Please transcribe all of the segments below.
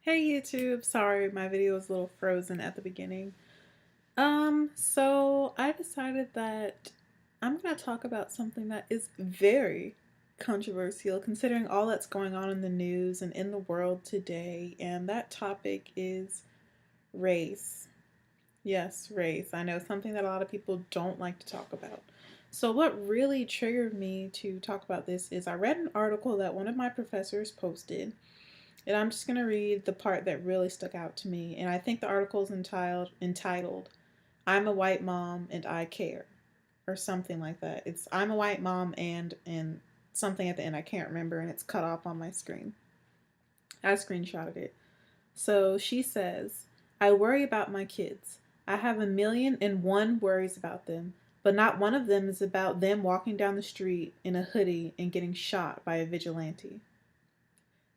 Hey YouTube, sorry my video was a little frozen at the beginning. So I decided that I'm gonna talk about something that is very controversial considering all that's going on in the news and in the world today, and that topic is race. Yes, race. I know something that a lot of people don't like to talk about. So what really triggered me to talk about this is I read an article that one of my professors posted, and I'm just going to read the part that really stuck out to me. And I think the article is entitled I'm a white mom and I care, or something like that. It's I'm a white mom and something at the end I can't remember, and it's cut off on my screen. I screenshotted it. So she says, I worry about my kids. I have 1,000,001 worries about them, but not one of them is about them walking down the street in a hoodie and getting shot by a vigilante.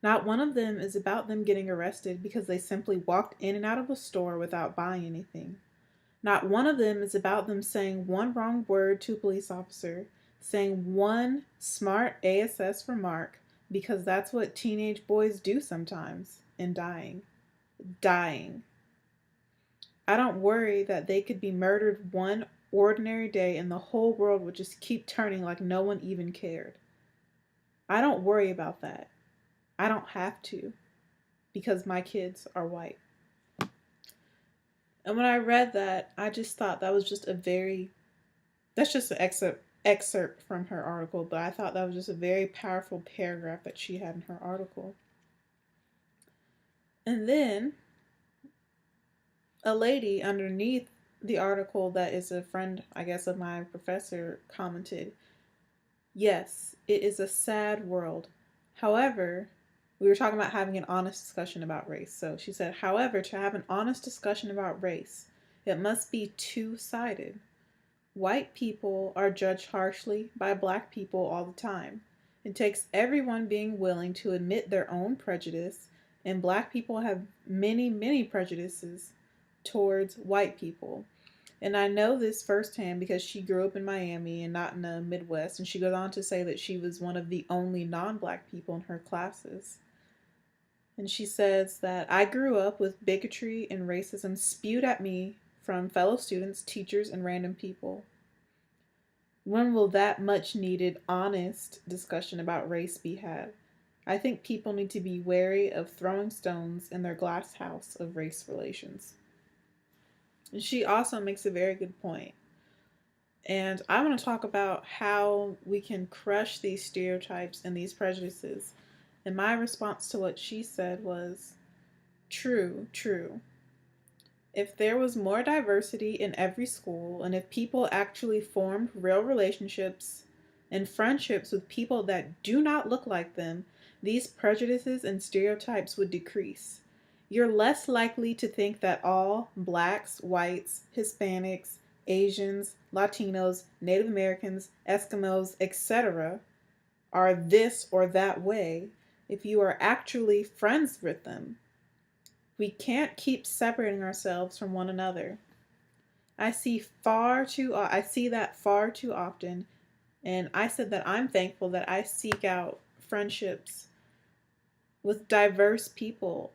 Not one of them is about them getting arrested because they simply walked in and out of a store without buying anything. Not one of them is about them saying one wrong word to a police officer, saying one smart ASS remark, because that's what teenage boys do sometimes, and dying. Dying. I don't worry that they could be murdered one ordinary day and the whole world would just keep turning like no one even cared. I don't worry about that. I don't have to, because my kids are white. And when I read that, I just thought that was just that's just an excerpt from her article, but I thought that was just a very powerful paragraph that she had in her article. And then a lady underneath the article that is a friend, I guess, of my professor commented, yes, it is a sad world. However, we were talking about having an honest discussion about race. So she said, however, to have an honest discussion about race, it must be two-sided. White people are judged harshly by black people all the time. It takes everyone being willing to admit their own prejudice, and black people have many, many prejudices towards white people. And I know this firsthand because she grew up in Miami and not in the Midwest, and she goes on to say that she was one of the only non-black people in her classes. And she says that I grew up with bigotry and racism spewed at me from fellow students, teachers, and random people. When will that much needed, honest discussion about race be had? I think people need to be wary of throwing stones in their glass house of race relations. And she also makes a very good point. And I want to talk about how we can crush these stereotypes and these prejudices. And my response to what she said was, true, true. If there was more diversity in every school, and if people actually formed real relationships and friendships with people that do not look like them, these prejudices and stereotypes would decrease. You're less likely to think that all blacks, whites, Hispanics, Asians, Latinos, Native Americans, Eskimos, etc. are this or that way if you are actually friends with them. We can't keep separating ourselves from one another. I see that far too often, and I said that I'm thankful that I seek out friendships with diverse people.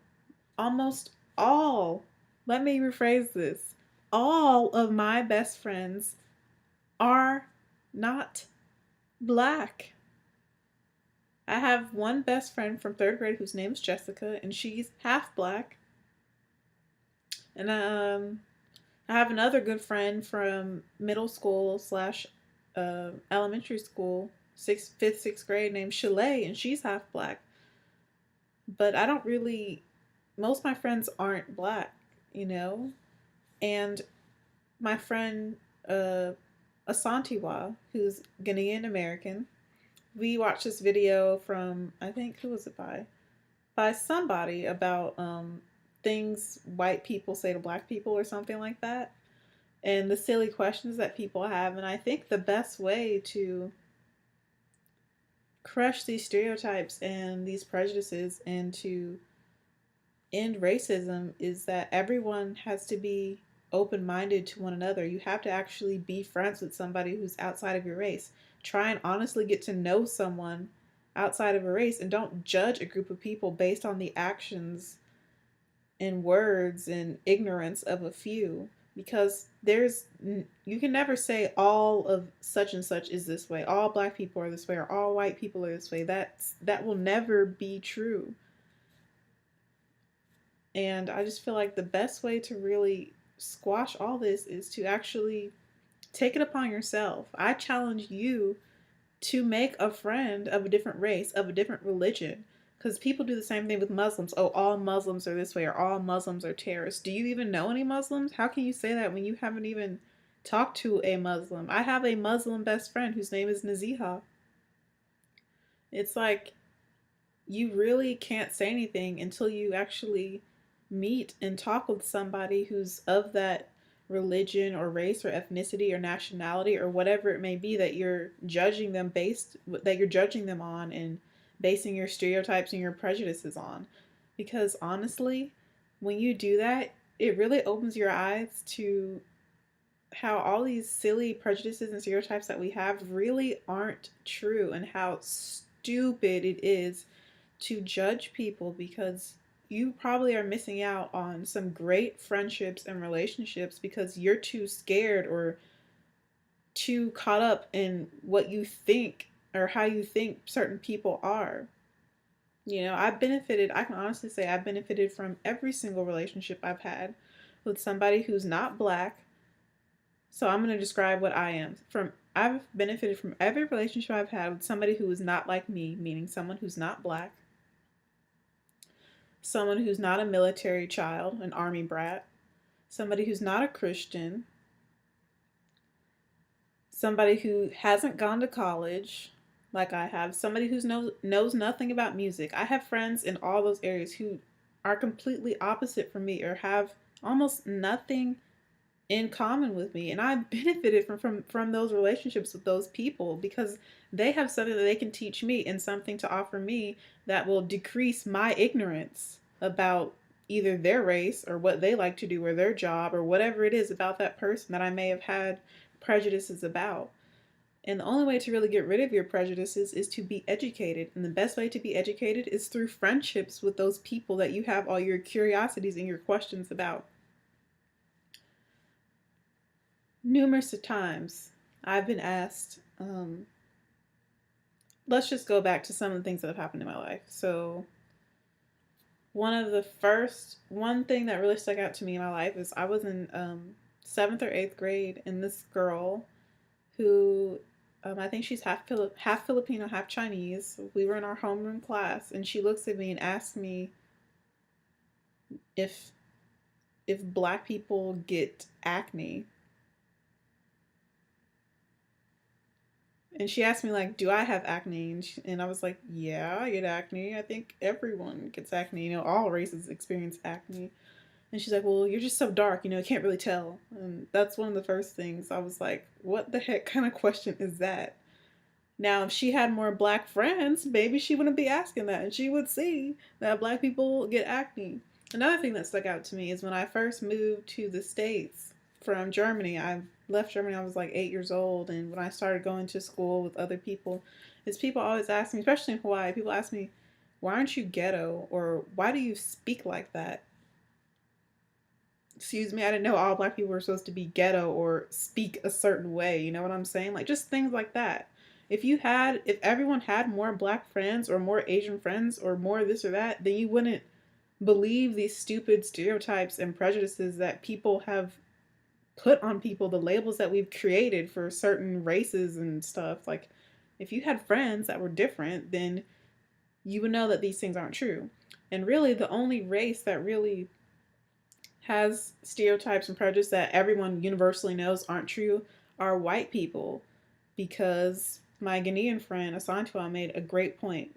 Almost all, let me rephrase this, all of my best friends are not black. I have one best friend from third grade whose name is Jessica, and she's half black. And I have another good friend from middle school slash elementary school, fifth, sixth grade, named Shalay, and she's half black. But I don't really, most of my friends aren't black, you know? And my friend Asantiwa, who's Ghanaian American, we watched this video from, I think, who was it by? By somebody about things white people say to black people or something like that, and the silly questions that people have. And I think the best way to crush these stereotypes and these prejudices and to end racism is that everyone has to be open-minded to one another. You have to actually be friends with somebody who's outside of your race. Try and honestly get to know someone outside of a race, and don't judge a group of people based on the actions in words and ignorance of a few, because you can never say all of such and such is this way, all black people are this way, or all white people are this way. That will never be true. And I just feel like the best way to really squash all this is to actually take it upon yourself. I challenge you to make a friend of a different race, of a different religion. Because people do the same thing with Muslims. Oh, all Muslims are this way, or all Muslims are terrorists. Do you even know any Muslims? How can you say that when you haven't even talked to a Muslim? I have a Muslim best friend whose name is Naziha. It's like, you really can't say anything until you actually meet and talk with somebody who's of that religion or race or ethnicity or nationality or whatever it may be that you're judging them on and basing your stereotypes and your prejudices on. Because honestly, when you do that, it really opens your eyes to how all these silly prejudices and stereotypes that we have really aren't true, and how stupid it is to judge people, because you probably are missing out on some great friendships and relationships because you're too scared or too caught up in what you think or how you think certain people are. I can honestly say I've benefited from every single relationship I've had with somebody who's not black. So I'm going to describe what I am. I've benefited from every relationship I've had with somebody who is not like me, meaning someone who's not black, someone who's not a military child, an army brat, somebody who's not a Christian, somebody who hasn't gone to college like I have, somebody who knows nothing about music. I have friends in all those areas who are completely opposite from me or have almost nothing in common with me, and I benefited from those relationships with those people because they have something that they can teach me and something to offer me that will decrease my ignorance about either their race or what they like to do or their job or whatever it is about that person that I may have had prejudices about. And the only way to really get rid of your prejudices is to be educated. And the best way to be educated is through friendships with those people that you have all your curiosities and your questions about. Numerous times I've been asked, let's just go back to some of the things that have happened in my life. So one thing that really stuck out to me in my life is I was in 7th or 8th grade, and this girl who I think she's half Filipino, half Chinese. We were in our homeroom class, and she looks at me and asks me if black people get acne. And she asked me, like, do I have acne? And I was like, yeah, I get acne. I think everyone gets acne. All races experience acne. And she's like, well, you're just so dark, you can't really tell. And that's one of the first things I was like, what the heck kind of question is that? Now, if she had more black friends, maybe she wouldn't be asking that, and she would see that black people get acne. Another thing that stuck out to me is when I first moved to the States from Germany. I left Germany, I was like 8 years old, and when I started going to school with other people, is people always ask me, especially in Hawaii, people ask me, why aren't you ghetto? Or why do you speak like that? Excuse me, I didn't know all black people were supposed to be ghetto or speak a certain way. You know what I'm saying? Like, just things like that. If everyone had more black friends or more Asian friends or more this or that, then you wouldn't believe these stupid stereotypes and prejudices that people have put on people, the labels that we've created for certain races and stuff. Like, if you had friends that were different, then you would know that these things aren't true. And really, the only race that really has stereotypes and prejudice that everyone universally knows aren't true are white people. Because my Ghanaian friend Asantua made a great point.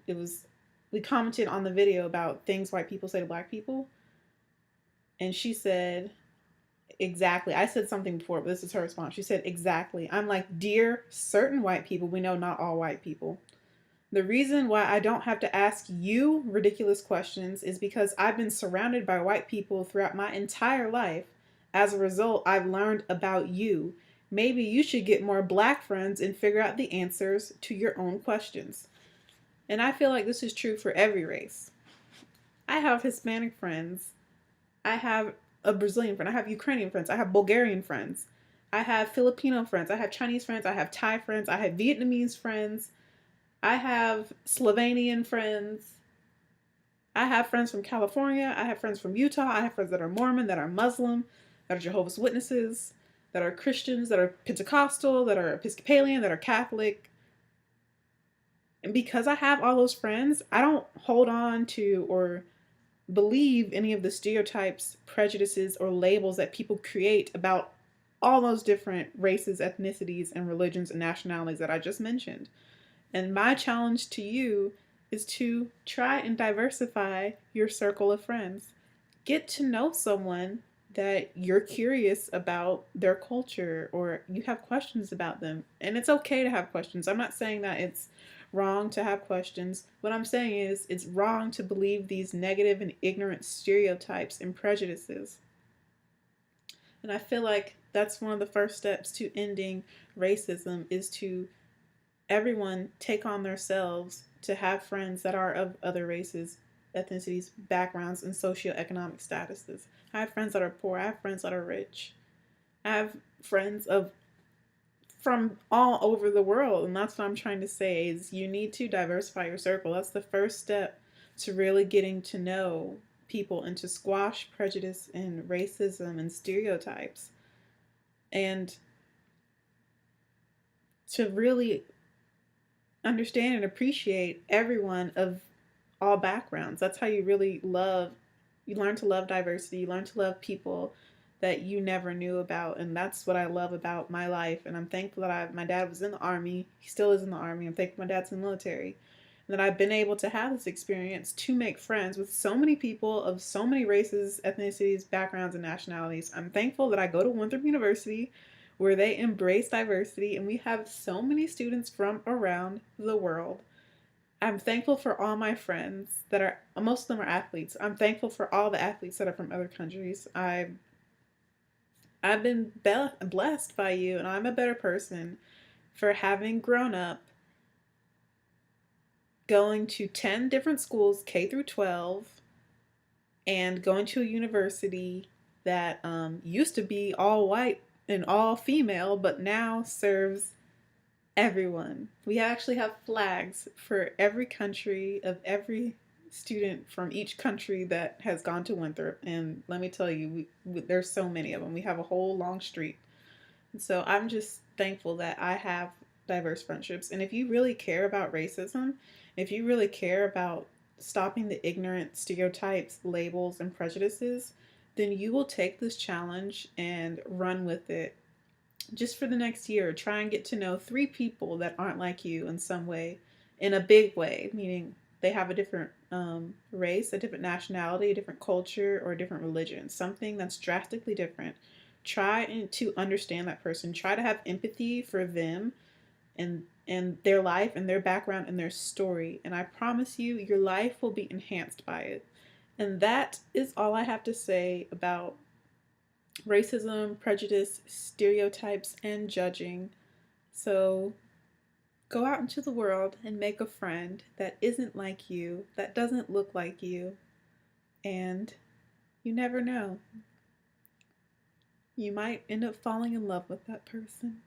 We commented on the video about things white people say to black people, and she said, exactly. I said something before, but this is her response. She said, exactly. I'm like, dear certain white people, we know not all white people. The reason why I don't have to ask you ridiculous questions is because I've been surrounded by white people throughout my entire life. As a result, I've learned about you. Maybe you should get more black friends and figure out the answers to your own questions. And I feel like this is true for every race. I have Hispanic friends I have a Brazilian friend. I have Ukrainian friends. I have Bulgarian friends. I have Filipino friends. I have Chinese friends. I have Thai friends. I have Vietnamese friends. I have Slovenian friends. I have friends from California. I have friends from Utah. I have friends that are Mormon, that are Muslim, that are Jehovah's Witnesses, that are Christians, that are Pentecostal, that are Episcopalian, that are Catholic. And because I have all those friends, I don't hold on to or believe any of the stereotypes, prejudices, or labels that people create about all those different races, ethnicities, and religions and nationalities that I just mentioned. And my challenge to you is to try and diversify your circle of friends. Get to know someone that you're curious about their culture or you have questions about them. And it's okay to have questions. I'm not saying that it's wrong to have questions. What I'm saying is it's wrong to believe these negative and ignorant stereotypes and prejudices. And I feel like that's one of the first steps to ending racism is to everyone take on themselves to have friends that are of other races, ethnicities, backgrounds, and socioeconomic statuses. I have friends that are poor. I have friends that are rich. I have friends of from all over the world, and that's what I'm trying to say is you need to diversify your circle. That's the first step to really getting to know people and to squash prejudice and racism and stereotypes and to really understand and appreciate everyone of all backgrounds. That's how you really love, you learn to love diversity, you learn to love people that you never knew about. And that's what I love about my life. And I'm thankful that my dad was in the Army. He still is in the Army. I'm thankful my dad's in the military. And that I've been able to have this experience to make friends with so many people of so many races, ethnicities, backgrounds, and nationalities. I'm thankful that I go to Winthrop University where they embrace diversity and we have so many students from around the world. I'm thankful for all my friends that are, most of them are athletes. I'm thankful for all the athletes that are from other countries. I've been blessed by you, and I'm a better person for having grown up going to 10 different schools, K through 12, and going to a university that used to be all white and all female, but now serves everyone. We actually have flags for every country of every student from each country that has gone to Winthrop. And let me tell you, there's so many of them. We have a whole long street. And so I'm just thankful that I have diverse friendships. And if you really care about racism, if you really care about stopping the ignorant stereotypes, labels, and prejudices, then you will take this challenge and run with it just for the next year. Try and get to know 3 people that aren't like you in some way, in a big way, meaning they have a different race, a different nationality, a different culture, or a different religion, something that's drastically different. Try to understand that person. Try to have empathy for them and their life and their background and their story. And I promise you, your life will be enhanced by it. And that is all I have to say about racism, prejudice, stereotypes, and judging. So go out into the world and make a friend that isn't like you, that doesn't look like you, and you never know. You might end up falling in love with that person.